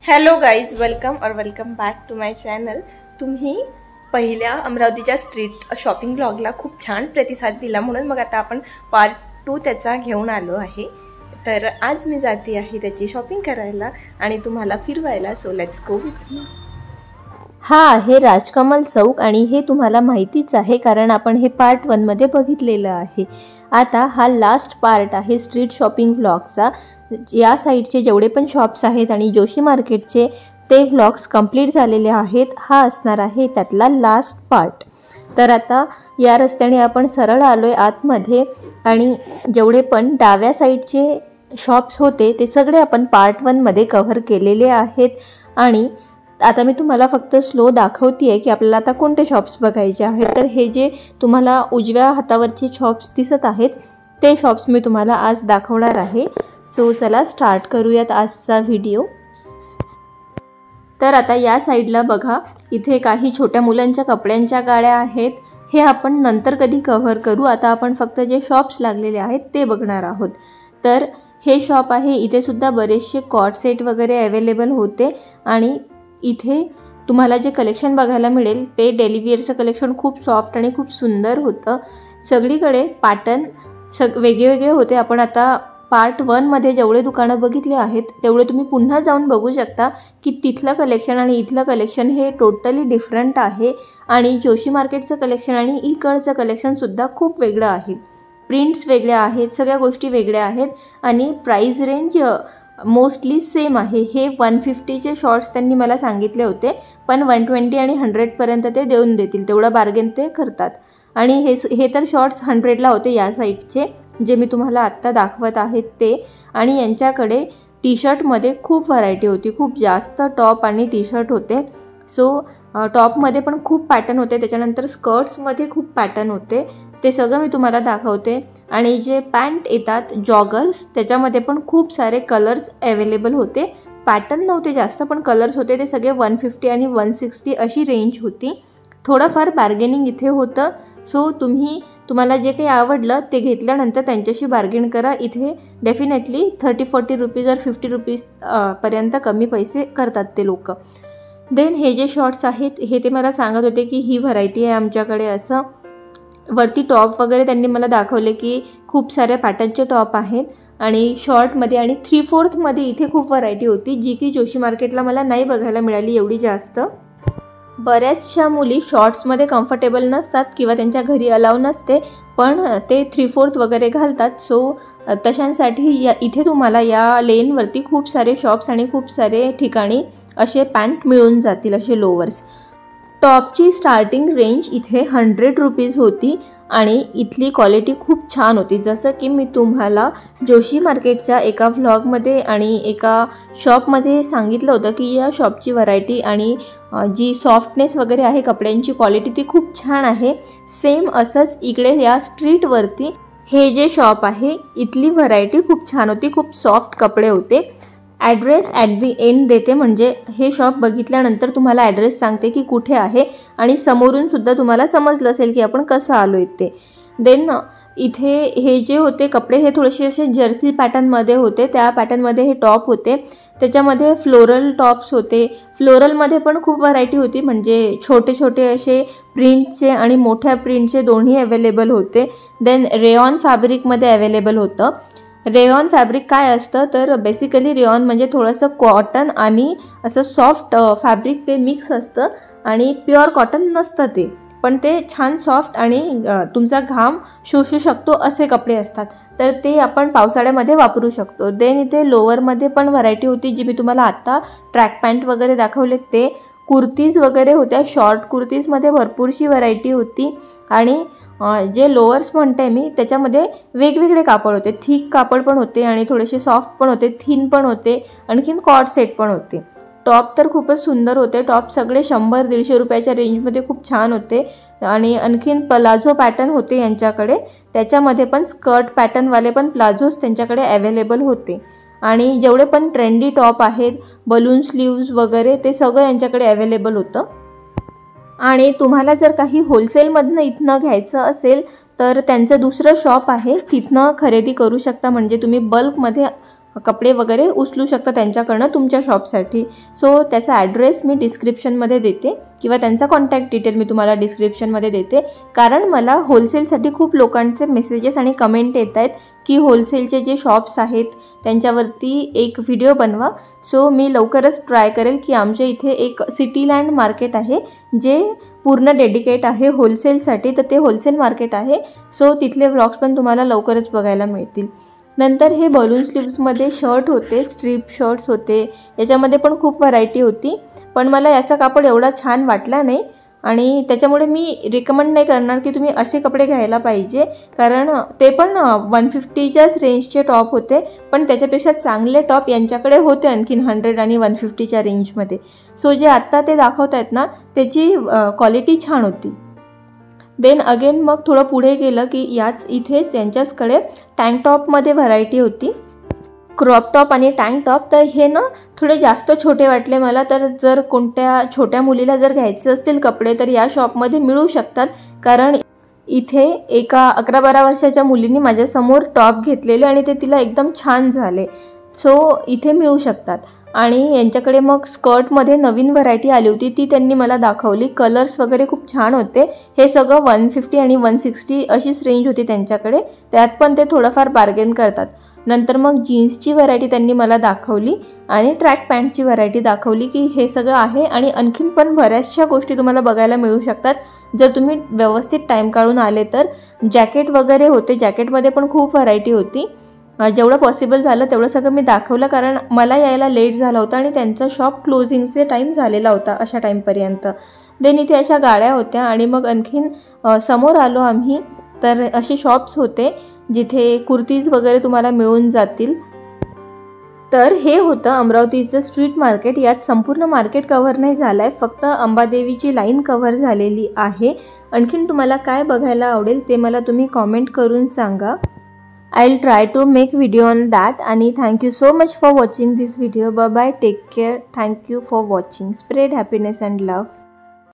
Hello guys, welcome back to my channel. तुम्ही पहिल्या अमरावतीच्या स्ट्रीट शॉपिंग ब्लॉगला खूप छान प्रतिसाद दिला, म्हणून मग आता आपण पार्ट 2 त्याचा घेऊन आलो आहे। तर आज मी जाते आहे त्याची शॉपिंग करायला आणि तुम्हाला फिरवायला। So let's go with me. हा आहे राजकमल चौक आणि हे तुम्हाला माहितीच आहे कारण आपण हे पार्ट 1 मध्ये बघितलेलं आहे। आता हा लास्ट पार्ट आहे स्ट्रीट शॉपिंग व्लॉगचा। या साइडचे जेवढे पण शॉप्स आहेत आणि जोशी मार्केटचे ते व्लॉग्स कंप्लीट झालेले आहेत। हा असणार आहे त्यातला लास्ट पार्ट। तर आता या रस्त्याने आपण सरळ आलोय आतमध्ये आणि जेवढे पण डाव्या साइडचे शॉप्स होते ते सगळे आपण पार्ट 1 मध्ये कव्हर केलेले आहेत। आणि आता मी तुम्हाला फक्त स्लो दाखवतेय की आपल्याला आता कोणते शॉप्स बघायचे आहेत। तर हे जे तुम्हाला उजव्या हातावरचे शॉप्स दिसत आहेत ते शॉप्स मी तुम्हाला आज दाखवणार आहे। सो चला स्टार्ट करूयात आजचा व्हिडिओ। तर आता या साइडला बघा, इथे काही छोट्या मुलांच्या कपड्यांच्या गाड्या आहेत। हे आपण नंतर कधी कव्हर करू, आता आपण फक्त जे शॉप्स लागलेले आहेत ते बघणार आहोत। तर हे शॉप आहे, इथे सुद्धा बरेचसे कॉट सेट वगैरे अवेलेबल होते आणि इथे तुम्हाला जे कलेक्शन बघायला मिळेल ते डेली वेअरचं कलेक्शन खूप सॉफ्ट आणि खूप सुंदर होतं। सगळीकडे पॅटर्न वेगळे होते। आपण आता पार्ट 1 मध्ये जेवढे दुकानं बघितले आहेत तेवढे तुम्ही पुन्हा जाऊन बघू शकता की तिथलं कलेक्शन आणि इथलं कलेक्शन हे टोटली डिफरंट आहे। आणि जोशी मार्केटचं कलेक्शन आणि इकडचं कलेक्शन सुद्धा खूप वेगळं आहे। प्रिंट्स वेगळ्या आहेत, सगळ्या गोष्टी वेगळ्या आहेत आणि प्राइस रेंज मोस्टली सेम आहे। हे 150चे शॉर्ट्स त्यांनी मला सांगितले होते, पण 120 आणि 100 पर्यंत ते देऊन देतील, तेवढा बार्गेन ते करतात। आणि हे तर शॉर्ट्स 100ला होते या साईडचे, जे मी तुम्हाला आत्ता दाखवत आहेत ते। आणि यांच्याकडे टी शर्टमध्ये खूप व्हरायटी होती, खूप जास्त टॉप आणि टी शर्ट होते। सो टॉपमध्ये पण खूप पॅटर्न होते, त्याच्यानंतर स्कर्ट्समध्ये खूप पॅटर्न होते, ते सगळं मी तुम्हाला दाखवते। आणि जे पॅन्ट येतात जॉगर्स त्याच्यामध्ये पण खूप सारे कलर्स अवेलेबल होते। पॅटर्न नव्हते जास्त पण कलर्स होते, ते सगळे 150 आणि 160 अशी रेंज होती। थोडंफार बार्गेनिंग इथे होतं। सो तुम्हाला जे काही आवडलं ते घेतल्यानंतर त्यांच्याशी बार्गेन करा। इथे डेफिनेटली 30-40 रुपीज और 50 रुपीज पर्यंत कमी पैसे करतात ते लोक। देन हे जे शॉर्ट्स आहेत हे ते मला सांगत होते की ही व्हरायटी आहे आमच्याकडे असं। वरती टॉप वगैरे त्यांनी मला दाखवले की खूप साऱ्या पॅटर्नचे टॉप आहेत आणि शॉर्टमध्ये आणि 3/4 मध्ये इथे खूप व्हरायटी होती, जी की जोशी मार्केटला मला नाही बघायला मिळाली एवढी जास्त। बऱ्याचशा मुली शॉर्ट्समध्ये कम्फर्टेबल नसतात किंवा त्यांच्या घरी अलाव नसते, पण ते 3/4 वगैरे घालतात। सो तशांसाठी इथे तुम्हाला या लेनवरती खूप सारे शॉप्स आणि खूप सारे ठिकाणी असे पॅन्ट मिळून जातील, असे लोअर्स। टॉपची स्टार्टिंग रेंज इथे 100 रुपीज होती आणि इथली क्वालिटी खूप छान होती। जसं की मी तुम्हाला जोशी मार्केटच्या एका व्लॉगमध्ये आणि एका शॉपमध्ये सांगितलं होतं की या शॉपची व्हरायटी आणि जी सॉफ्टनेस वगैरे आहे कपड्यांची क्वालिटी ती खूप छान आहे। सेम असंच इकडे या स्ट्रीटवरती हे जे शॉप आहे इथली व्हरायटी खूप छान होती, खूप सॉफ्ट कपडे होते। ॲड्रेस ॲट दी एंड देते, म्हणजे हे शॉप बघितल्यानंतर तुम्हाला ॲड्रेस सांगते की कुठे आहे आणि समोरून सुद्धा तुम्हाला समजलं असेल की आपण कसं आलो ते। देन इथे हे जे होते कपडे हे थोडेसे असे जर्सी पॅटर्नमध्ये होते, त्या पॅटर्नमध्ये हे टॉप होते। त्याच्यामध्ये फ्लोरल टॉप्स होते, फ्लोरलमध्ये पण खूप व्हरायटी होती, म्हणजे छोटे छोटे असे प्रिंटचे आणि मोठ्या प्रिंटचे दोन्ही अवेलेबल होते। देन रेयॉन फॅब्रिकमध्ये अवेलेबल होतं। रेयॉन फॅब्रिक काय असतं तर बेसिकली रेयॉन म्हणजे थोडंसं कॉटन आणि असं सॉफ्ट फॅब्रिक ते मिक्स असतं आणि प्युअर कॉटन नसतं ते, पण ते छान सॉफ्ट आणि तुमचा घाम शोषू शकतो असे कपडे असतात, तर ते आपण पावसाळ्यामध्ये वापरू शकतो। देन इथे लोअरमध्ये पण व्हरायटी होती, जी मी तुम्हाला आत्ता ट्रॅक पॅन्ट वगैरे दाखवले ते। कुर्तीज वगैरे होत्या, शॉर्ट कुर्तीजमध्ये भरपूरशी व्हरायटी होती। आणि जे लोअर्स म्हणते मी त्याच्यामध्ये वेगवेगळे कापड होते, थिक कापड पण होते आणि थोडेसे सॉफ्ट पण होते, थिन पण होते, आणखीन कॉट सेट पण होते। टॉप तर खूपच सुंदर होते, टॉप सगळे 100-150 रुपयाच्या रेंजमध्ये खूप छान होते। आणि आणखीन प्लाझो पॅटर्न होते यांच्याकडे, त्याच्यामध्ये पण स्कर्ट पॅटर्नवाले पण प्लाझोज त्यांच्याकडे अवेलेबल होते। आणि जेवढे पण ट्रेंडी टॉप आहेत, बलून स्लीव्ज वगैरे ते सगळं यांच्याकडे अवेलेबल होतं। आणि तुम्हाला जर काही होलसेलमधनं इथनं घ्यायचं असेल तर त्यांचं दुसरं शॉप आहे, तिथनं खरेदी करू शकता, म्हणजे तुम्ही बल्कमध्ये कपडे वगैरे उचलू शकता त्यांच्याकडनं तुमच्या शॉपसाठी. सो त्याचा ॲड्रेस मी डिस्क्रिप्शनमध्ये देते किंवा त्यांचा कॉन्टॅक्ट डिटेल मी तुम्हाला डिस्क्रिप्शनमध्ये देते. कारण मला होलसेलसाठी खूप लोकांचे मेसेजेस आणि कमेंट येत आहेत की होलसेलचे जे शॉप्स आहेत त्यांच्यावरती एक व्हिडिओ बनवा. सो मी लवकरच ट्राय करेल की आमच्या इथे एक सिटीलँड मार्केट आहे जे पूर्ण डेडिकेट आहे होलसेलसाठी, तर ते होलसेल मार्केट आहे. सो तिथले व्लॉग्स पण तुम्हाला लवकरच बघायला मिळतील. नंतर हे बलून स्लीव्समध्ये शर्ट होते, स्ट्रीप शर्ट्स होते, याच्यामध्ये पण खूप व्हरायटी होती. पण मला याचा कापड एवढा छान वाटला नाही आणि त्याच्यामुळे मी रिकमेंड नाही करणार की तुम्ही असे कपडे घ्यायला पाहिजे. कारण ते पण 150च्याच रेंजचे टॉप होते, पण त्याच्यापेक्षा चांगले टॉप यांच्याकडे होते आणखीन 100 आणि 150च्या रेंजमध्ये. सो जे आत्ता ते दाखवत आहेत ना त्याची क्वालिटी छान होती. देन अगेन मग थोडं पुढे गेलं की याच इथेच यांच्याचकडे टँक टॉपमध्ये व्हरायटी होती, क्रॉप टॉप आणि टँक टॉप. तर हे ना थोडे जास्त छोटे वाटले मला. तर जर कोणत्या छोट्या मुलीला जर घ्यायचे असतील कपडे तर या शॉपमध्ये मिळू शकतात. कारण इथे एका 11-12 वर्षाच्या मुलीने माझ्यासमोर टॉप घेतलेले आणि ते तिला एकदम छान झाले. सो इथे मिळू शकतात. आणि यांच्याकडे मग स्कर्टमध्ये नवीन व्हरायटी आली होती, ती त्यांनी मला दाखवली. कलर्स वगैरे खूप छान होते. हे सगळं 150 आणि 160 अशीच रेंज होती त्यांच्याकडे. त्यात पण ते थोडंफार बार्गेन करतात. नंतर मग जीन्सची व्हरायटी त्यांनी मला दाखवली आणि ट्रॅक पॅन्टची व्हरायटी दाखवली की हे सगळं आहे. आणि आणखीन पण बऱ्याचशा गोष्टी तुम्हाला बघायला मिळू शकतात जर तुम्ही व्यवस्थित टाईम काढून आले तर. जॅकेट वगैरे होते, जॅकेटमध्ये पण खूप व्हरायटी होती. जेवढं पॉसिबल झालं तेवढं सगळं मी दाखवलं कारण मला यायला लेट झाला होता आणि त्यांचा शॉप क्लोजिंगचे टाईम झालेला होता अशा टाईमपर्यंत. देन इथे अशा गाड्या होत्या आणि मग आणखीन समोर आलो आम्ही तर असे शॉप्स होते जिथे कुर्तीज वगैरे तुम्हाला मिळून जातील. तर हे होतं अमरावतीचं स्ट्रीट मार्केट. यात संपूर्ण मार्केट कव्हर नाही झालं आहे, फक्त अंबादेवीची लाईन कव्हर झालेली आहे. आणखीन तुम्हाला काय बघायला आवडेल ते मला तुम्ही कॉमेंट करून सांगा. I'll try to make video on that. And thank you so much for watching this video. Bye bye, take care. Thank you for watching. Spread happiness and love.